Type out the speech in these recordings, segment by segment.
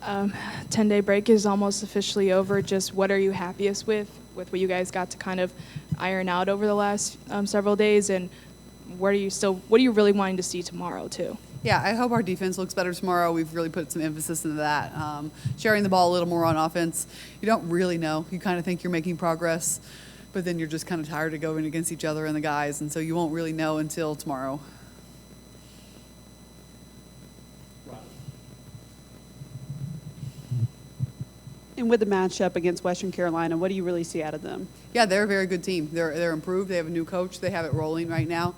10-day break is almost officially over. Just what are you happiest with what you guys got to kind of iron out over the last several days, and what are you really wanting to see tomorrow too? Yeah, I hope our defense looks better tomorrow. We've really put some emphasis into that. Sharing the ball a little more on offense. You don't really know. You kind of think you're making progress, but then you're just kind of tired of going against each other and the guys, and so you won't really know until tomorrow. And with the matchup against Western Carolina, what do you really see out of them? Yeah, they're a very good team. They're improved. They have a new coach. They have it rolling right now.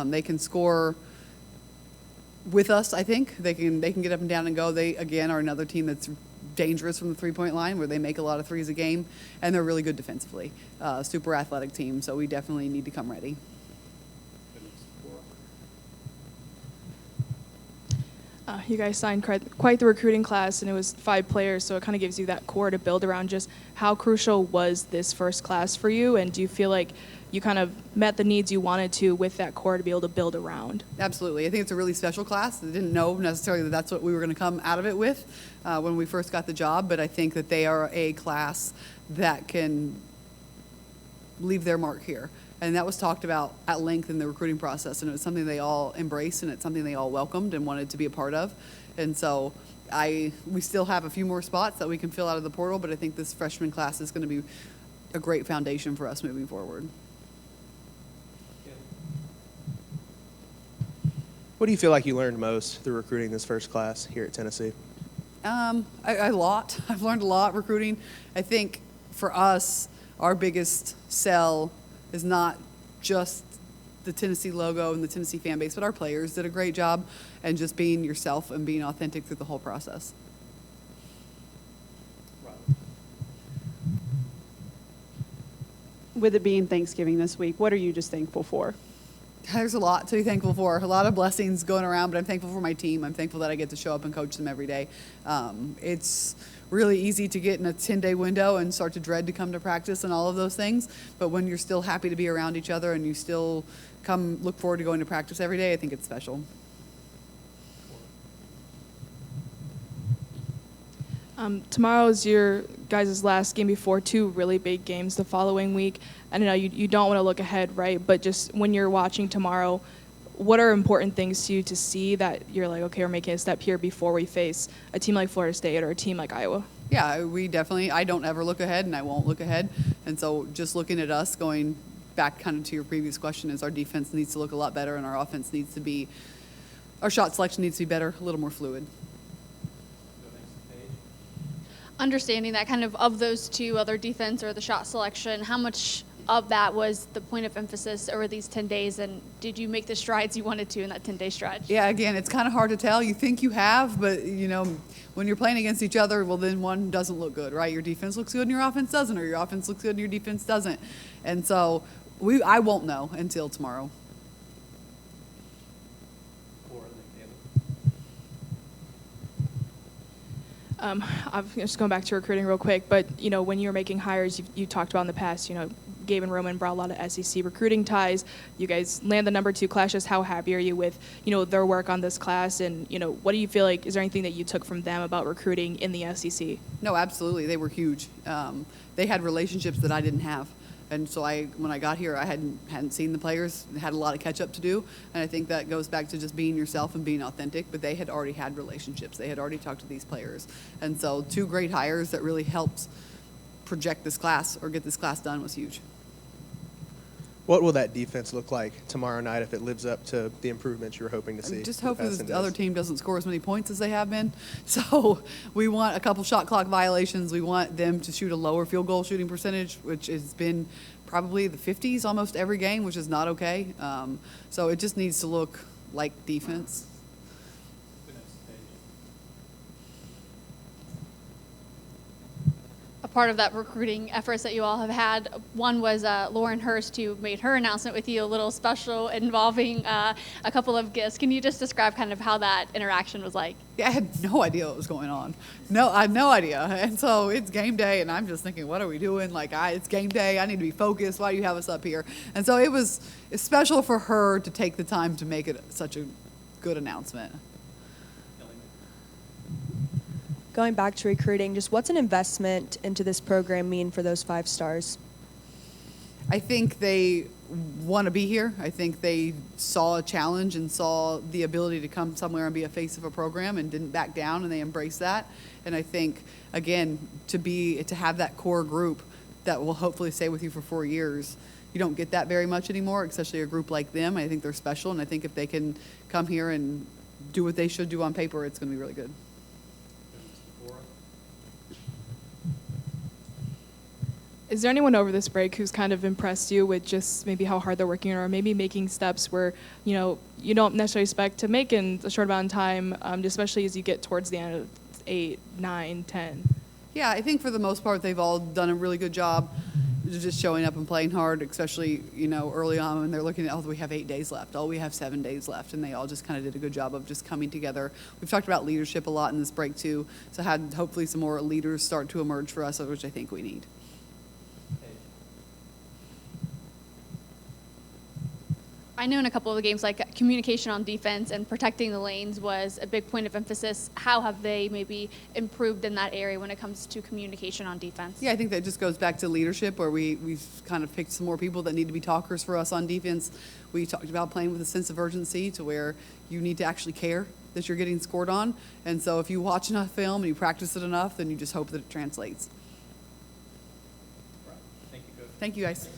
They can score with us, I think. They can get up and down and go. They, again, are another team that's dangerous from the three-point line where they make a lot of threes a game, and they're really good defensively. Super athletic team, so we definitely need to come ready. You guys signed quite the recruiting class, and it was 5 players, so it kind of gives you that core to build around. Just how crucial was this first class for you, and do you feel like you kind of met the needs you wanted to with that core to be able to build around? Absolutely. I think it's a really special class. I didn't know necessarily that that's what we were going to come out of it with when we first got the job, but I think that they are a class that can leave their mark here. And that was talked about at length in the recruiting process, and it was something they all embraced, and it's something they all welcomed and wanted to be a part of. And so we still have a few more spots that we can fill out of the portal, but I think this freshman class is going to be a great foundation for us moving forward. What do you feel like you learned most through recruiting this first class here at Tennessee? A lot. I've learned a lot recruiting. I think for us, our biggest sell is not just the Tennessee logo and the Tennessee fan base, but our players did a great job, and just being yourself and being authentic through the whole process. With it being Thanksgiving this week, what are you just thankful for? There's a lot to be thankful for, a lot of blessings going around, but I'm thankful for my team. I'm thankful that I get to show up and coach them every day. It's really easy to get in a 10-day window and start to dread to come to practice and all of those things, but when you're still happy to be around each other and you still come look forward to going to practice every day, I think it's special. Tomorrow is your guys' last game before 2 really big games the following week. I know you don't want to look ahead, right? But just when you're watching tomorrow, what are important things to you to see that you're like, okay, we're making a step here before we face a team like Florida State or a team like Iowa? Yeah, I don't ever look ahead, and I won't look ahead. And so just looking at us, going back kind of to your previous question, is our defense needs to look a lot better, and our offense needs to be, our shot selection needs to be better, a little more fluid. Understanding that kind of those two, other defense or the shot selection, how much of that was the point of emphasis over these 10 days, and did you make the strides you wanted to in that 10-day stretch? Yeah, again, it's kind of hard to tell. You think you have, but, when you're playing against each other, well, then one doesn't look good, right? Your defense looks good and your offense doesn't, or your offense looks good and your defense doesn't. And so I won't know until tomorrow. I'm just going back to recruiting real quick, but, when you're making hires, you talked about in the past, Gabe and Roman brought a lot of SEC recruiting ties. You guys land the number 2 class. Just how happy are you with, their work on this class? And, what do you feel like, is there anything that you took from them about recruiting in the SEC? No, absolutely. They were huge. They had relationships that I didn't have. And so when I got here, I hadn't seen the players, had a lot of catch up to do. And I think that goes back to just being yourself and being authentic, but they had already had relationships. They had already talked to these players. And so 2 great hires that really helped project this class or get this class done was huge. What will that defense look like tomorrow night if it lives up to the improvements you were hoping to see? Just hopefully the other team doesn't score as many points as they have been. So we want a couple shot clock violations. We want them to shoot a lower field goal shooting percentage, which has been probably the 50s almost every game, which is not okay. So it just needs to look like defense. A part of that recruiting efforts that you all have had, one was Lauren Hurst, who made her announcement with you a little special involving a couple of gifts. Can you just describe kind of how that interaction was like? Yeah, I had no idea what was going on. No, I had no idea. And so it's game day, and I'm just thinking, what are we doing? It's game day. I need to be focused. Why do you have us up here? And so it's special for her to take the time to make it such a good announcement. Going back to recruiting, just what's an investment into this program mean for those 5 stars? I think they want to be here. I think they saw a challenge and saw the ability to come somewhere and be a face of a program and didn't back down, and they embraced that. And I think, again, to have that core group that will hopefully stay with you for 4 years, you don't get that very much anymore, especially a group like them. I think they're special, and I think if they can come here and do what they should do on paper, it's going to be really good. Is there anyone over this break who's kind of impressed you with just maybe how hard they're working, or maybe making steps where, you know, you don't necessarily expect to make in a short amount of time, especially as you get towards the end of 8, 9, 10? Yeah, I think for the most part, they've all done a really good job just showing up and playing hard, especially, you know, early on when they're looking at, oh, we have 8 days left. Oh, we have 7 days left. And they all just kind of did a good job of just coming together. We've talked about leadership a lot in this break, too. So had hopefully some more leaders start to emerge for us, which I think we need. I know in a couple of the games, like communication on defense and protecting the lanes was a big point of emphasis. How have they maybe improved in that area when it comes to communication on defense? Yeah, I think that just goes back to leadership, where we've kind of picked some more people that need to be talkers for us on defense. We talked about playing with a sense of urgency to where you need to actually care that you're getting scored on. And so if you watch enough film and you practice it enough, then you just hope that it translates. Thank you, Coach. Thank you, guys.